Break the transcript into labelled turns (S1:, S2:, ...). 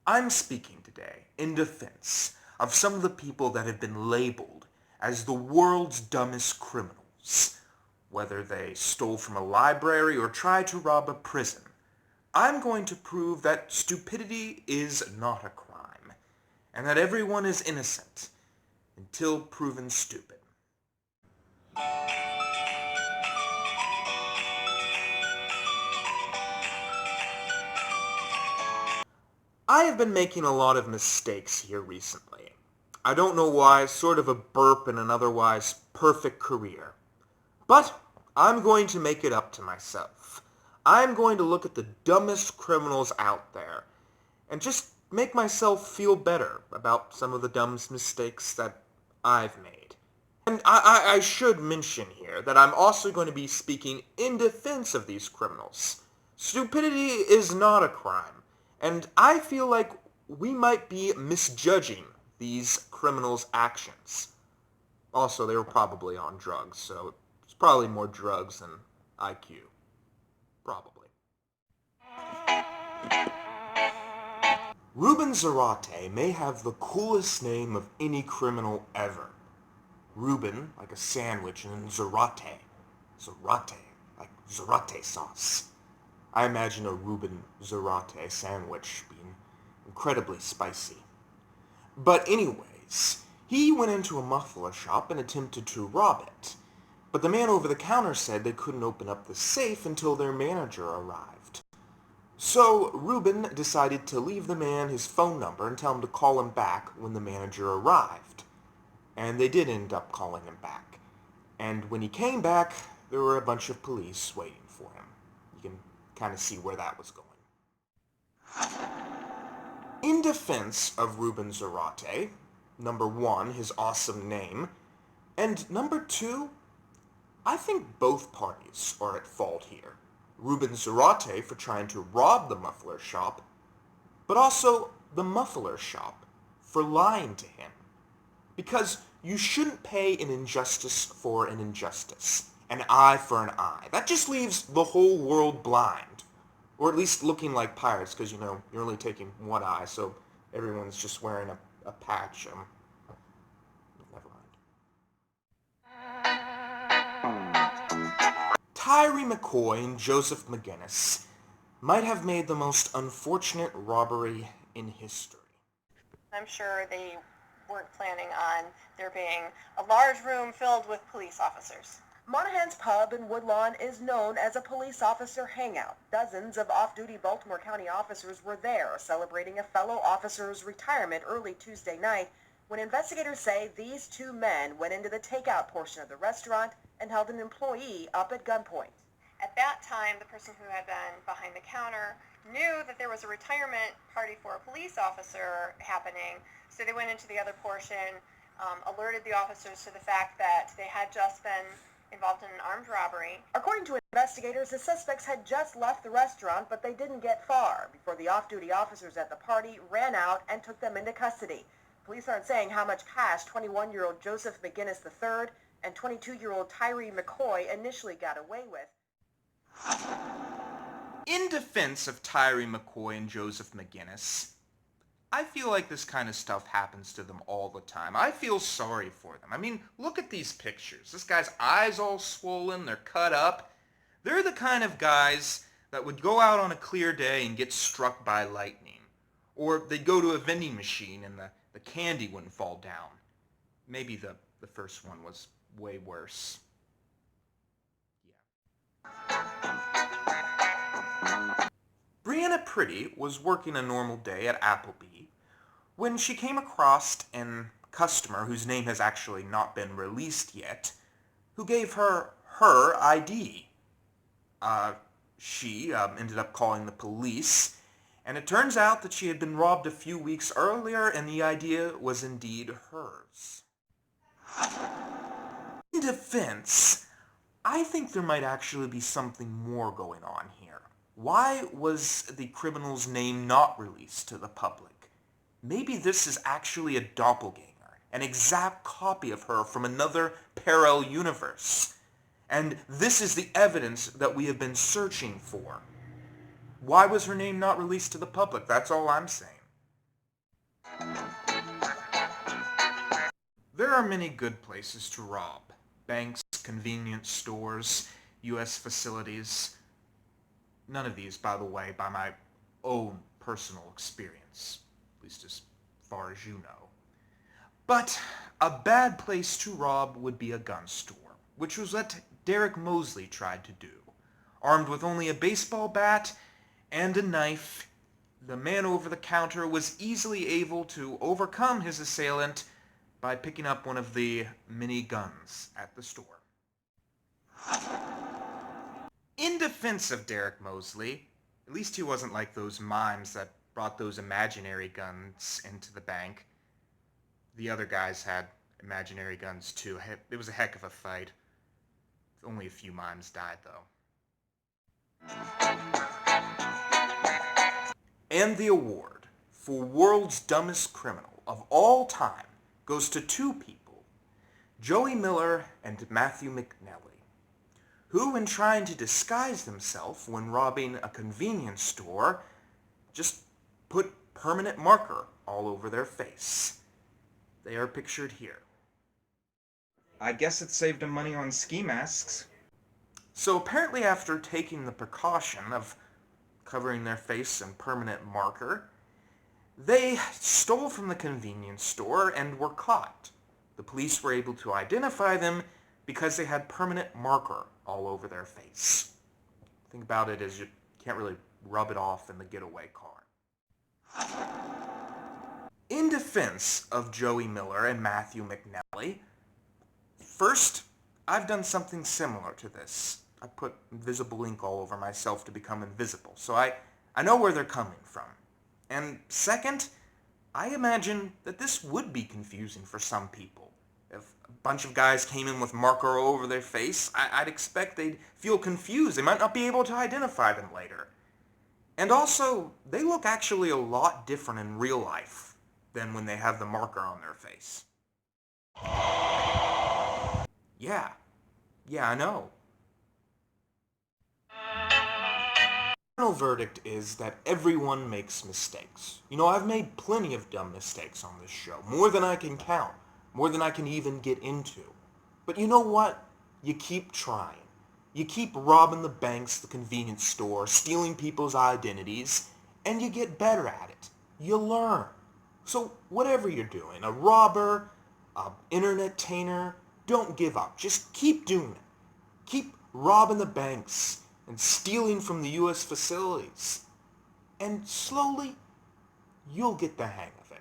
S1: I'm speaking today in defense of some of the people that have been labeled as the world's dumbest criminals, whether they stole from a library or tried to rob a prison. I'm going to prove that stupidity is not a crime, and that everyone is innocent until proven stupid. I have been making a lot of mistakes here recently. I don't know why, sort of a burp in an otherwise perfect career. But I'm going to make it up to myself. I'm going to look at the dumbest criminals out there and just make myself feel better about some of the dumbest mistakes that I've made. And I should mention here that I'm also going to be speaking in defense of these criminals. Stupidity is not a crime, and I feel like we might be misjudging these criminals' actions. Also, they were probably on drugs, so it's probably more drugs than IQ. Probably. Ruben Zarate may have the coolest name of any criminal ever. Ruben, like a sandwich, and then Zarate. Zarate, like Zarate sauce. I imagine a Ruben Zarate sandwich being incredibly spicy. But anyways, he went into a muffler shop and attempted to rob it. But the man over the counter said they couldn't open up the safe until their manager arrived. So Ruben decided to leave the man his phone number and tell him to call him back when the manager arrived. And they did end up calling him back. And when he came back, there were a bunch of police waiting for him. You can kind of see where that was going. In defense of Ruben Zarate, number one, his awesome name, and number two, I think both parties are at fault here. Ruben Zarate for trying to rob the muffler shop, but also the muffler shop for lying to him. Because you shouldn't pay an injustice for an injustice, an eye for an eye. That just leaves the whole world blind. Or at least looking like pirates, because, you're only taking one eye, so everyone's just wearing a patch. Never mind. Tyree McCoy and Joseph McGinnis might have made the most unfortunate robbery in history.
S2: I'm sure they weren't planning on there being a large room filled with police officers.
S3: Monahan's Pub in Woodlawn is known as a police officer hangout. Dozens of off-duty Baltimore County officers were there celebrating a fellow officer's retirement early Tuesday night when investigators say these two men went into the takeout portion of the restaurant and held an employee up at gunpoint.
S2: At that time, the person who had been behind the counter knew that there was a retirement party for a police officer happening, so they went into the other portion, alerted the officers to the fact that they had just been involved in an armed robbery.
S3: According to investigators, the suspects had just left the restaurant, but they didn't get far before the off-duty officers at the party ran out and took them into custody. Police aren't saying how much cash 21-year-old Joseph McGinnis III and 22-year-old Tyree McCoy initially got away with.
S1: In defense of Tyree McCoy and Joseph McGinnis, I feel like this kind of stuff happens to them all the time. I feel sorry for them. I mean, look at these pictures. This guy's eyes all swollen, they're cut up. They're the kind of guys that would go out on a clear day and get struck by lightning. Or they'd go to a vending machine and the candy wouldn't fall down. Maybe the first one was way worse. Brianna Pretty was working a normal day at Applebee when she came across a customer whose name has actually not been released yet, who gave her ID. She ended up calling the police, and it turns out that she had been robbed a few weeks earlier, and the idea was indeed hers. In defense, I think there might actually be something more going on here. Why was the criminal's name not released to the public? Maybe this is actually a doppelganger, an exact copy of her from another parallel universe. And this is the evidence that we have been searching for. Why was her name not released to the public? That's all I'm saying. There are many good places to rob. Banks, convenience stores, U.S. facilities. None of these, by the way, by my own personal experience, at least as far as you know. But a bad place to rob would be a gun store, which was what Derek Mosley tried to do. Armed with only a baseball bat and a knife, the man over the counter was easily able to overcome his assailant by picking up one of the mini guns at the store. In defense of Derek Mosley, at least he wasn't like those mimes that brought those imaginary guns into the bank. The other guys had imaginary guns too. It was a heck of a fight. Only a few mimes died, though. And the award for World's Dumbest Criminal of all time goes to two people, Joey Miller and Matthew McNally, who, in trying to disguise themselves when robbing a convenience store, just put permanent marker all over their face. They are pictured here. I guess it saved them money on ski masks. So apparently after taking the precaution of covering their face in permanent marker, they stole from the convenience store and were caught. The police were able to identify them because they had permanent marker all over their face. Think about it as you can't really rub it off in the getaway car. In defense of Joey Miller and Matthew McNally, first, I've done something similar to this. I put invisible ink all over myself to become invisible, so I know where they're coming from. And second, I imagine that this would be confusing for some people. If a bunch of guys came in with marker all over their face, I'd expect they'd feel confused. They might not be able to identify them later. And also, they look actually a lot different in real life than when they have the marker on their face. Yeah, I know. The final verdict is that everyone makes mistakes. You know, I've made plenty of dumb mistakes on this show, more than I can count, more than I can even get into. But you know what? You keep trying. You keep robbing the banks, the convenience store, stealing people's identities, and you get better at it. You learn. So whatever you're doing, a robber, an internet-tainer, don't give up. Just keep doing it. Keep robbing the banks and stealing from the U.S. facilities. And slowly, you'll get the hang of it.